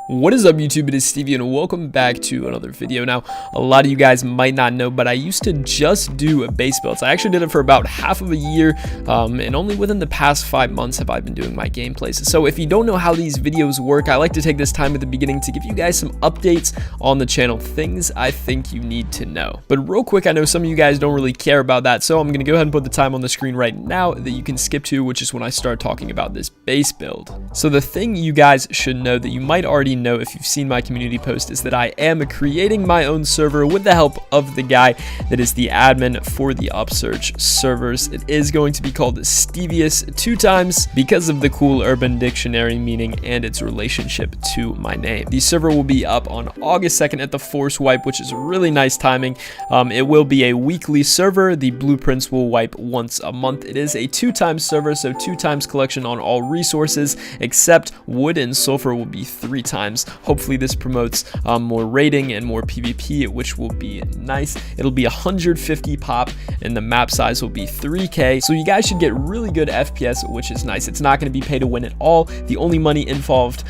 What is up, YouTube? It is Stevie and welcome back to another video. Now, a lot of you guys might not know, but I used to just do base builds. I actually did it for about half of a year, and only within the past 5 months have I been doing my gameplays. So if you don't know how these videos work, I like to take this time at the beginning to give you guys some updates on the channel, things I think you need to know. But real quick, I know some of you guys don't really care about that, so I'm going to go ahead and put the time on the screen right now that you can skip to, which is when I start talking about this base build. So the thing you guys should know that you might already know if you've seen my community post is that I am creating my own server with the help of the guy that is the admin for the Upsurge servers. It is going to be called Stevious 2 times because of the cool Urban Dictionary meaning and its relationship to my name. The server will be up on August 2nd at the Force wipe, which is really nice timing. It will be a weekly server. The blueprints will wipe once a month. It is a 2 times server, so 2 times collection on all resources except wood and sulfur will be 3 times. Hopefully this promotes more raiding and more PvP, which will be nice. It'll be 150 pop and the map size will be 3K. So you guys should get really good FPS, which is nice. It's not going to be pay to win at all. The only money involved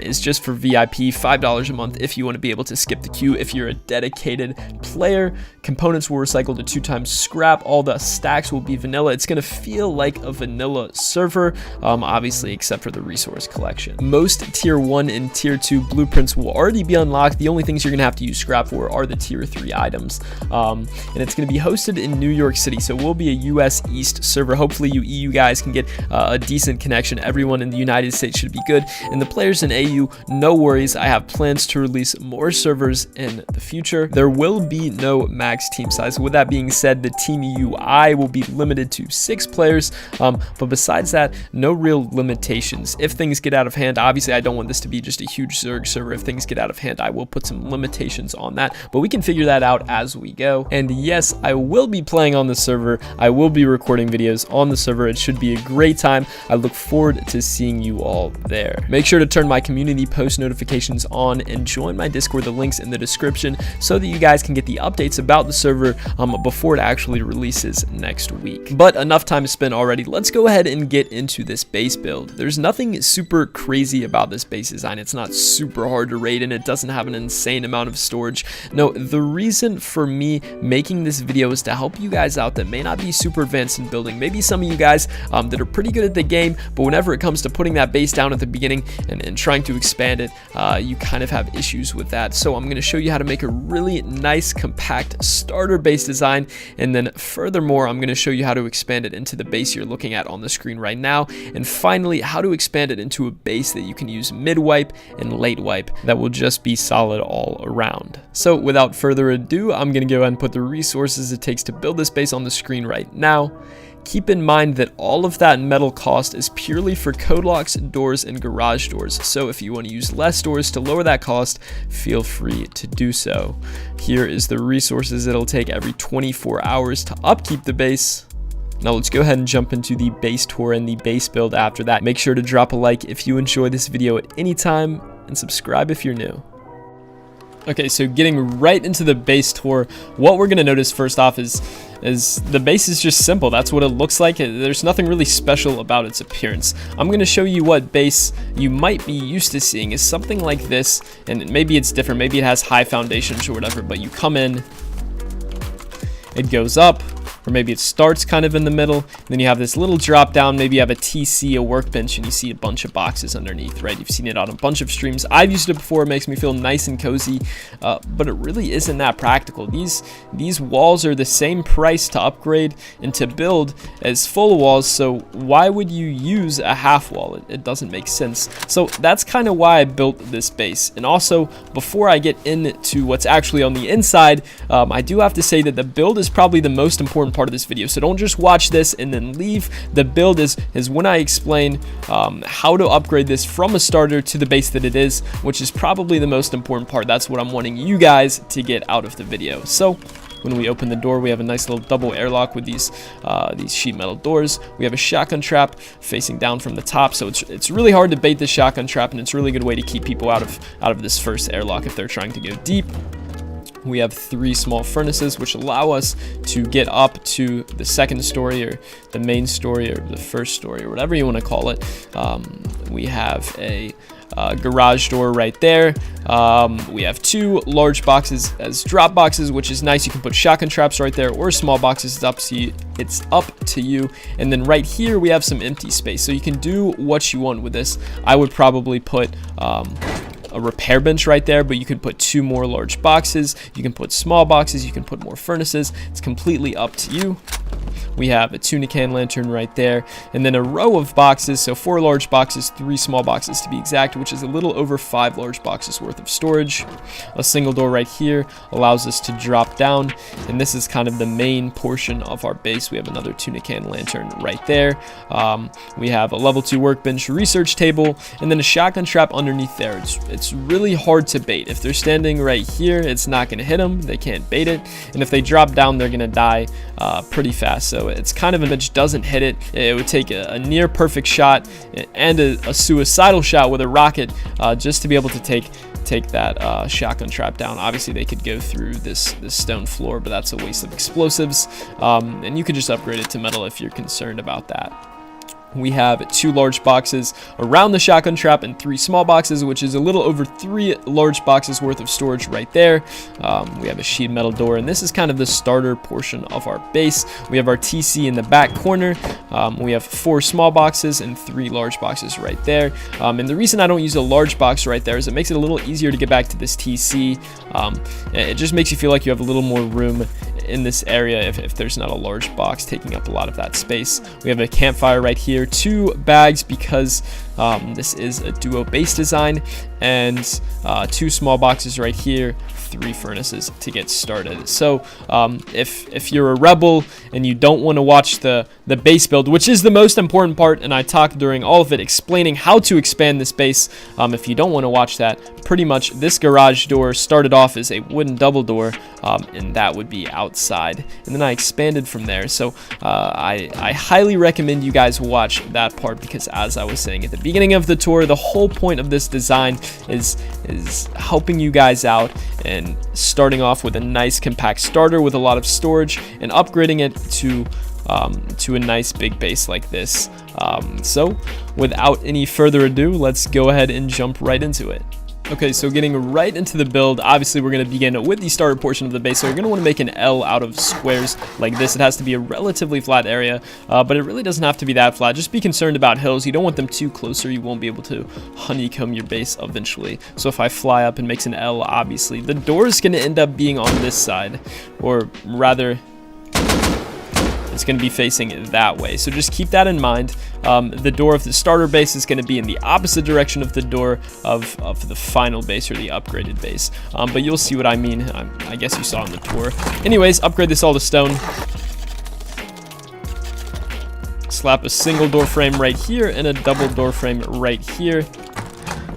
is just for VIP, $5 a month if you want to be able to skip the queue. If you're a dedicated player, components will recycle to 2 times scrap. All the stacks will be vanilla. It's going to feel like a vanilla server, obviously, except for the resource collection. Most tier 1 and tier 2 blueprints will already be unlocked. The only things you're gonna have to use scrap for are the tier 3 items, and it's gonna be hosted in New York City, so we'll be a US East server. Hopefully you EU guys can get a decent connection. Everyone in the United States should be good, and the players in AU, no worries. I have plans to release more servers in the future. There will be no max team size. With that being said, the team UI will be limited to 6 players, but besides that, no real limitations. If things get out of hand, obviously I don't want this to be just a huge Zerg server. If things get out of hand, I will put some limitations on that, but we can figure that out as we go. And yes, I will be playing on the server. I will be recording videos on the server. It should be a great time. I look forward to seeing you all there. Make sure to turn my community post notifications on and join my Discord. The link's in the description so that you guys can get the updates about the server before it actually releases next week. But enough time spent already. Let's go ahead and get into this base build. There's nothing super crazy about this base design. It's not super hard to raid and it doesn't have an insane amount of storage. No, the reason for me making this video is to help you guys out that may not be super advanced in building. Maybe some of you guys that are pretty good at the game, but whenever it comes to putting that base down at the beginning and trying to expand it, you kind of have issues with that. So I'm going to show you how to make a really nice compact starter base design, and then furthermore I'm going to show you how to expand it into the base you're looking at on the screen right now, and finally how to expand it into a base that you can use mid wipe and late wipe that will just be solid all around. So without further ado, I'm going to go ahead and put the resources it takes to build this base on the screen right now. Keep in mind that all of that metal cost is purely for code locks, doors, and garage doors. So if you want to use less doors to lower that cost, feel free to do so. Here is the resources it'll take every 24 hours to upkeep the base. Now let's go ahead and jump into the base tour and the base build after that. Make sure to drop a like if you enjoy this video at any time, and subscribe if you're new. Okay, so getting right into the base tour, what we're going to notice first off is the base is just simple. That's what it looks like. There's nothing really special about its appearance. I'm going to show you what base you might be used to seeing is something like this, and maybe it's different. Maybe it has high foundations or whatever, but you come in, it goes up, or maybe it starts kind of in the middle, and then you have this little drop down. Maybe you have a TC, a workbench, and you see a bunch of boxes underneath, right? You've seen it on a bunch of streams. I've used it before. It makes me feel nice and cozy, but it really isn't that practical. These walls are the same price to upgrade and to build as full walls, so why would you use a half wall? It doesn't make sense. So that's kind of why I built this base. And also, before I get into what's actually on the inside, I do have to say that the build is probably the most important part of this video, so don't just watch this and then leave. The build is when I explain how to upgrade this from a starter to the base that it is, which is probably the most important part. That's what I'm wanting you guys to get out of the video. So when we open the door, we have a nice little double airlock with these sheet metal doors. We have a shotgun trap facing down from the top, so it's really hard to bait the shotgun trap, and it's a really good way to keep people out of this first airlock if they're trying to go deep. We have 3 small furnaces which allow us to get up to the second story or the main story or the first story or whatever you want to call it. We have a garage door right there. We have 2 large boxes as drop boxes, which is nice. You can put shotgun traps right there or small boxes. It's up to you. And then right here we have some empty space, so you can do what you want with this. I would probably put a repair bench right there, but you can put 2 more large boxes, you can put small boxes, you can put more furnaces. It's completely up to you. We have a tuna can lantern right there, and then a row of boxes, so 4 large boxes, 3 small boxes to be exact, which is a little over 5 large boxes worth of storage. A single door right here allows us to drop down, and this is kind of the main portion of our base. We have another tuna can lantern right there. We have a level 2 workbench, research table, and then a shotgun trap underneath there. It's really hard to bait. If they're standing right here, it's not going to hit them. They can't bait it, and if they drop down, they're going to die pretty fast. So it's kind of a bitch, doesn't hit it. It would take a near perfect shot and a suicidal shot with a rocket just to be able to take that shotgun trap down. Obviously they could go through this stone floor, but that's a waste of explosives, and you could just upgrade it to metal if you're concerned about that. We have 2 large boxes around the shotgun trap and 3 small boxes, which is a little over 3 large boxes worth of storage right there. We have a sheet metal door, and this is kind of the starter portion of our base. We have our TC in the back corner. We have 4 small boxes and 3 large boxes right there. And the reason I don't use a large box right there is it makes it a little easier to get back to this TC. It just makes you feel like you have a little more room in this area if there's not a large box taking up a lot of that space. We have a campfire right here, 2 bags because this is a duo base design, and 2 small boxes right here, 3 furnaces to get started. So if you're a rebel and you don't want to watch the base build, which is the most important part, and I talked during all of it explaining how to expand this base, if you don't want to watch that, pretty much this garage door started off as a wooden double door, and that would be outside, and then I expanded from there. So I highly recommend you guys watch that part, because as I was saying at the beginning of the tour, the whole point of this design is helping you guys out and starting off with a nice compact starter with a lot of storage and upgrading it to a nice big base like this. So without any further ado, let's go ahead and jump right into it. Okay, so getting right into the build, obviously we're going to begin with the starter portion of the base. So you're going to want to make an L out of squares like this. It has to be a relatively flat area, but it really doesn't have to be that flat. Just be concerned about hills. You don't want them too close, or you won't be able to honeycomb your base eventually. So if I fly up and makes an L, obviously the door is going to end up being on this side, or rather it's going to be facing that way. So just keep that in mind. The door of the starter base is going to be in the opposite direction of the door of the final base, or the upgraded base. But you'll see what I mean. I guess you saw on the tour. Anyways, upgrade this all to stone. Slap a single door frame right here and a double door frame right here.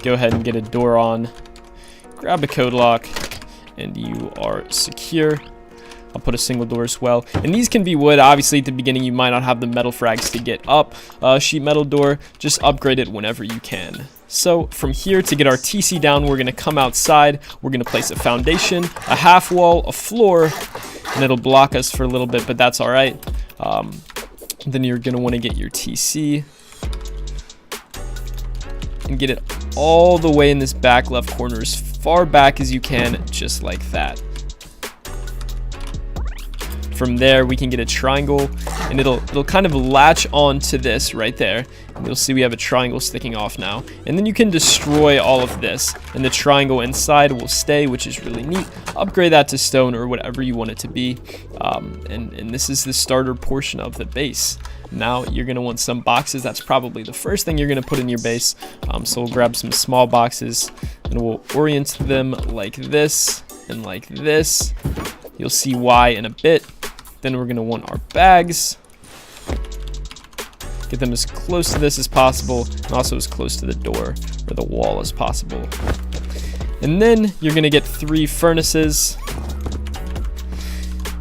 Go ahead and get a door on. Grab a code lock, and you are secure. I'll put a single door as well, and these can be wood. Obviously at the beginning you might not have the metal frags to get up sheet metal door. Just upgrade it whenever you can. So from here, to get our TC down, we're going to come outside. We're going to place a foundation, a half wall, a floor, and it'll block us for a little bit, but that's all right. Then you're going to want to get your TC and get it all the way in this back left corner, as far back as you can, just like that. From there, we can get a triangle, and it'll kind of latch on to this right there. And you'll see we have a triangle sticking off now. And then you can destroy all of this, and the triangle inside will stay, which is really neat. Upgrade that to stone or whatever you want it to be. And this is the starter portion of the base. Now you're going to want some boxes. That's probably the first thing you're going to put in your base. So we'll grab some small boxes, and we'll orient them like this and like this. You'll see why in a bit. Then we're going to want our bags. Get them as close to this as possible, and also as close to the door or the wall as possible. And then you're going to get 3 furnaces,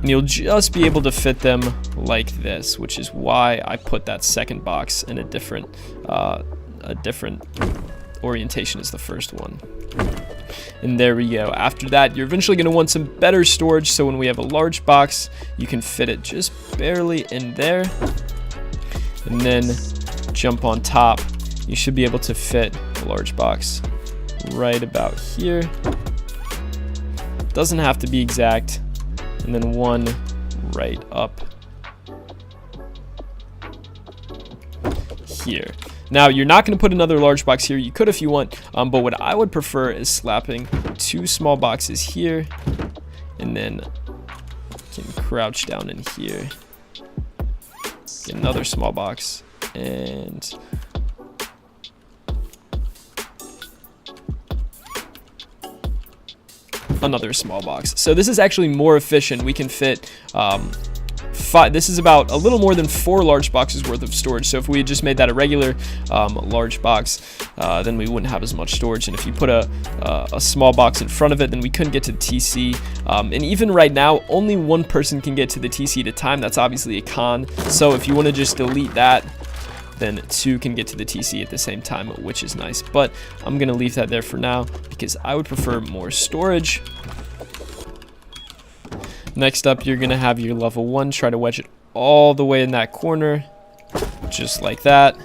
and you'll just be able to fit them like this, which is why I put that second box in a different orientation as the first one. And there we go. After that, you're eventually going to want some better storage, so when we have a large box, you can fit it just barely in there, and then jump on top you should be able to fit a large box right about here. Doesn't have to be exact. And then one right up here. Now, you're not going to put another large box here. You could if you want, but what I would prefer is slapping 2 small boxes here, and then you can crouch down in here. Get another small box, and another small box. So this is actually more efficient. We can fit this is about a little more than 4 large boxes worth of storage. So if we had just made that a regular large box, then we wouldn't have as much storage. And if you put a small box in front of it, then we couldn't get to the TC. And even right now, only one person can get to the TC at a time. That's obviously a con. So if you want to just delete that, then 2 can get to the TC at the same time, which is nice. But I'm going to leave that there for now because I would prefer more storage. Next up, you're going to have your level 1. Try to wedge it all the way in that corner, just like that.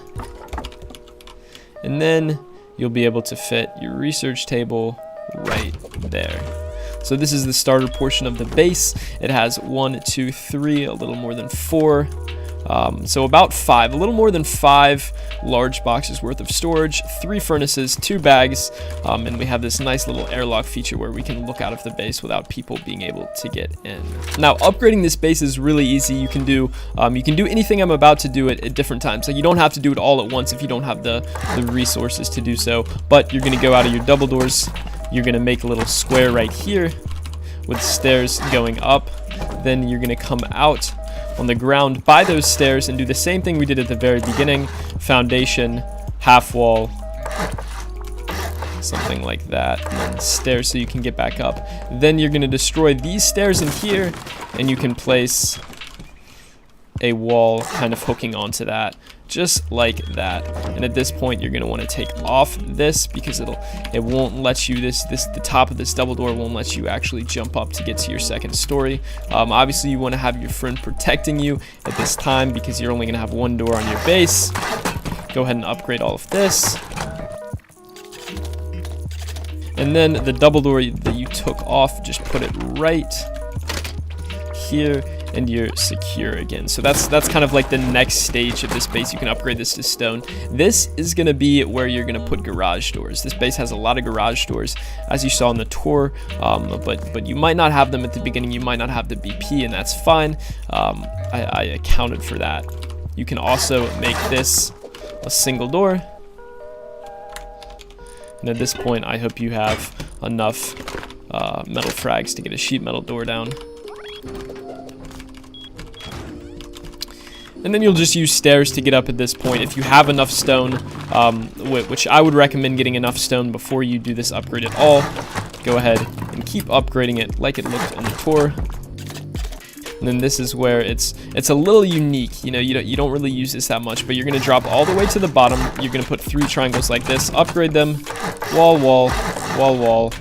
And then you'll be able to fit your research table right there. So this is the starter portion of the base. It has 1, 2, 3, a little more than 4. So about 5, a little more than 5 large boxes worth of storage, 3 furnaces, 2 bags, and we have this nice little airlock feature where we can look out of the base without people being able to get in. Now, upgrading this base is really easy. You can do anything I'm about to do at different times. Like, you don't have to do it all at once if you don't have the resources to do so, but you're going to go out of your double doors. You're going to make a little square right here with stairs going up. Then you're going to come out on the ground by those stairs and do the same thing we did at the very beginning. Foundation, half wall, something like that, and then stairs so you can get back up. Then you're going to destroy these stairs in here, and you can place a wall kind of hooking onto that, just like that. And at this point, you're going to want to take off this because it won't let you, the top of this double door won't let you actually jump up to get to your second story. Obviously, you want to have your friend protecting you at this time because you're only going to have 1 door on your base. Go ahead and upgrade all of this. And then the double door that you took off, just put it right here, and you're secure again. So that's kind of like the next stage of this base. You can upgrade this to stone. This is going to be where you're going to put garage doors. This base has a lot of garage doors, as you saw in the tour, but you might not have them at the beginning. You might not have the BP, and that's fine. I accounted for that. You can also make this a single door. And at this point, I hope you have enough metal frags to get a sheet metal door down. And then you'll just use stairs to get up at this point. If you have enough stone, which I would recommend getting enough stone before you do this upgrade at all, go ahead and keep upgrading it like it looked in the tour. And then this is where it's a little unique. You know, you don't really use this that much, but you're going to drop all the way to the bottom. You're going to put 3 triangles like this, upgrade them, wall, wall, wall, wall,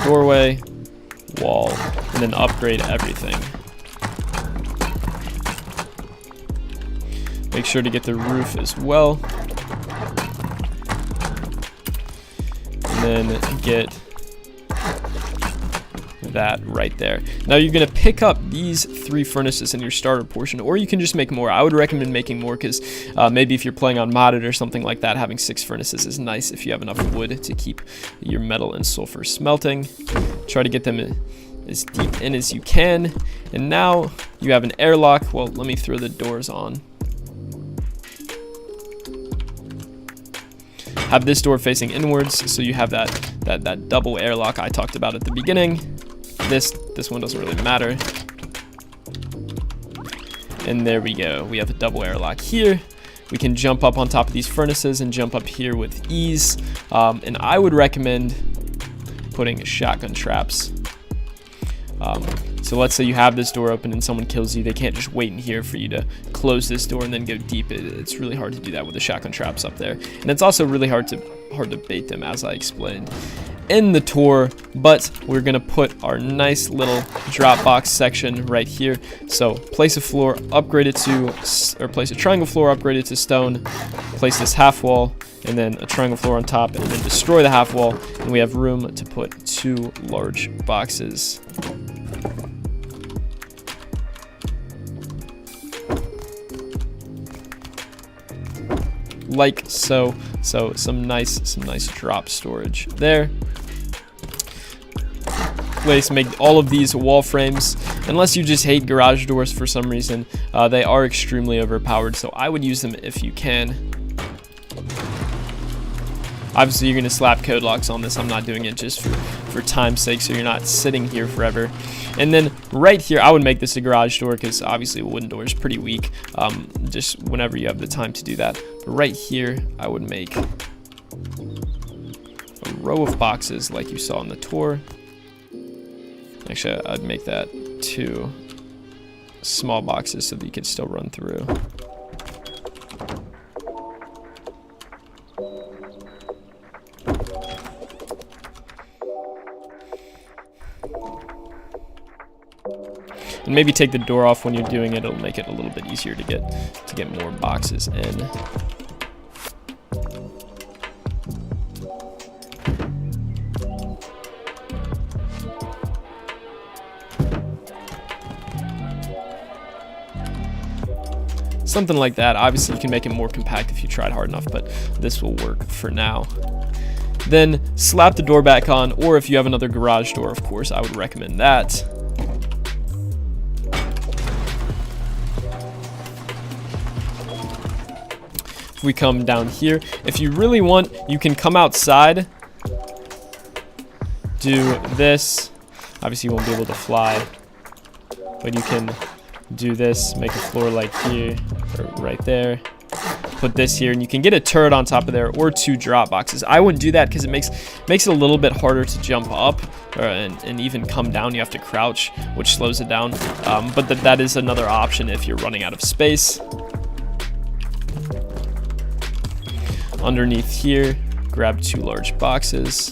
doorway, wall, and then upgrade everything. Make sure to get the roof as well. And then get that right there. Now you're going to pick up these 3 furnaces in your starter portion, or you can just make more. I would recommend making more because maybe if you're playing on modded or something like that, having 6 furnaces is nice if you have enough wood to keep your metal and sulfur smelting. Try to get them as deep in as you can. And now you have an airlock. Well, let me throw the doors on. Have this door facing inwards, so you have that double airlock I talked about at the beginning. This one doesn't really matter. And there we go. We have a double airlock here. We can jump up on top of these furnaces and jump up here with ease. And I would recommend putting shotgun traps. So let's say you have this door open and someone kills you. They can't just wait in here for you to close this door and then go deep. It's really hard to do that with the shotgun traps up there. And it's also really hard to bait them, as I explained. in the tour, but we're gonna put our nice little drop box section right here. So place a floor, upgrade it to, or place a triangle floor, upgrade it to stone, place this half wall, and then a triangle floor on top, and then destroy the half wall, and we have room to put 2 large boxes. Like so. So some nice drop storage there. Make all of these wall frames. Unless you just hate garage doors for some reason, they are extremely overpowered, so I would use them if you can. Obviously, you're going to slap code locks on this. I'm not doing it just for time's sake, so you're not sitting here forever. And then right here, I would make this a garage door because obviously a wooden door is pretty weak, just whenever you have the time to do that. But right here, I would make a row of boxes like you saw on the tour. Actually, I'd make that 2 small boxes so that you can still run through. And maybe take the door off when you're doing it. It'll make it a little bit easier to get more boxes in. Something like that. Obviously, you can make it more compact if you tried hard enough, but this will work for now. Then slap the door back on, or if you have another garage door, of course, I would recommend that. If we come down here, if you really want, you can come outside, do this. Obviously, you won't be able to fly, but you can do this, make a floor like here, or right there. Put this here, and you can get a turret on top of there, or 2 drop boxes. I wouldn't do that because it makes it a little bit harder to jump up and even come down. You have to crouch, which slows it down. But that is another option if you're running out of space. Underneath here, grab 2 large boxes.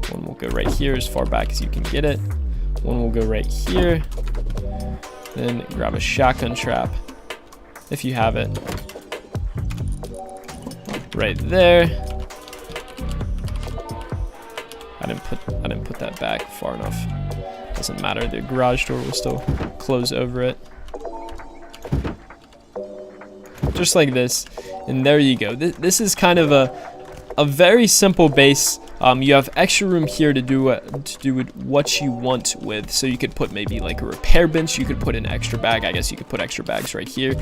One will go right here as far back as you can get it. One will go right here. Then grab a shotgun trap if you have it. Right there. I didn't put that back far enough. Doesn't matter. The garage door will still close over it. Just like this. And there you go. This is kind of a very simple base. You have extra room here to do what you want with. So you could put maybe like a repair bench. You could put an extra bag. I guess you could put extra bags right here.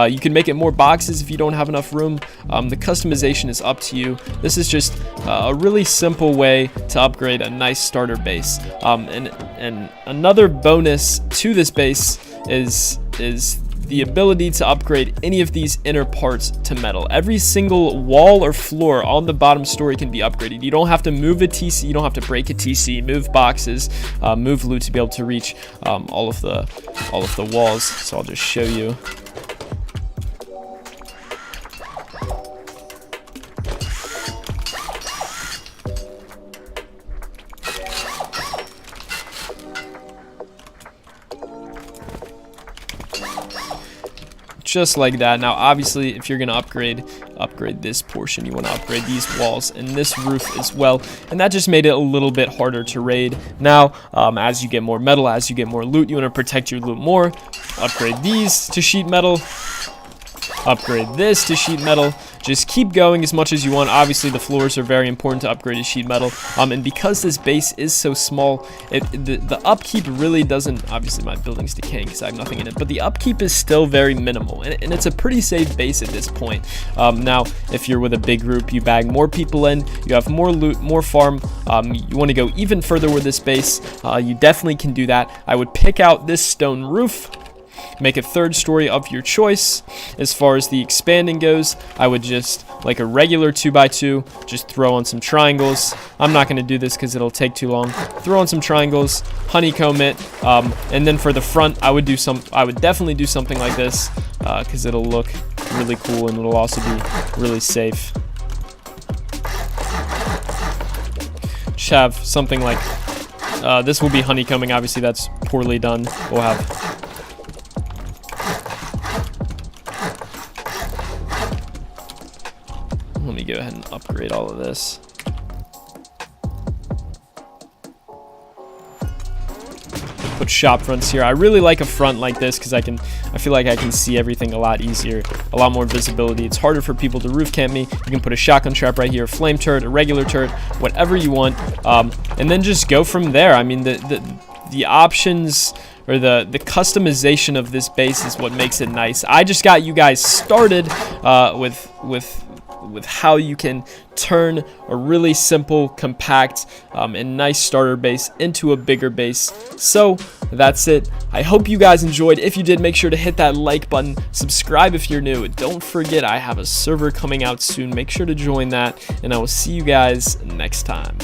You can make it more boxes if you don't have enough room. The customization is up to you. This is just a really simple way to upgrade a nice starter base. And another bonus to this base is the ability to upgrade any of these inner parts to metal. Every single wall or floor on the bottom story can be upgraded. You don't have to move a TC, you don't have to break a TC, move boxes, move loot to be able to reach all of the walls. So I'll just show you. Just like that. Now obviously if you're going to upgrade this portion, you want to upgrade these walls and this roof as well, and that just made it a little bit harder to raid. Now as you get more metal, as you get more loot, you want to protect your loot more. Upgrade these to sheet metal, upgrade this to sheet metal. Just keep going as much as you want. Obviously the floors are very important to upgrade to sheet metal, and because this base is so small, the upkeep really doesn't, obviously my building's decaying because I have nothing in it, but the upkeep is still very minimal, and it's a pretty safe base at this point. Now if you're with a big group, you bag more people in, you have more loot, more farm, you want to go even further with this base, you definitely can do that. I would pick out this stone roof, make a 3rd story of your choice. As far as the expanding goes, I would just, like a regular 2x2, just throw on some triangles. I'm not going to do this because it'll take too long. Throw on some triangles, honeycomb it, and then for the front, I would definitely do something like this because it'll look really cool and it'll also be really safe. just have something like this will be honeycombing. Obviously, that's poorly done. We'll have let me go ahead and upgrade all of this. Put shop fronts here. I really like a front like this because I feel like I can see everything a lot easier, a lot more visibility. It's harder for people to roof camp me. You can put a shotgun trap right here, a flame turret, a regular turret, whatever you want, and then just go from there. I mean, the options or the customization of this base is what makes it nice. I just got you guys started with how you can turn a really simple, compact, and nice starter base into a bigger base. So that's it. I hope you guys enjoyed. If you did, make sure to hit that like button, subscribe if you're new. Don't forget, I have a server coming out soon. Make sure to join that, and I will see you guys next time.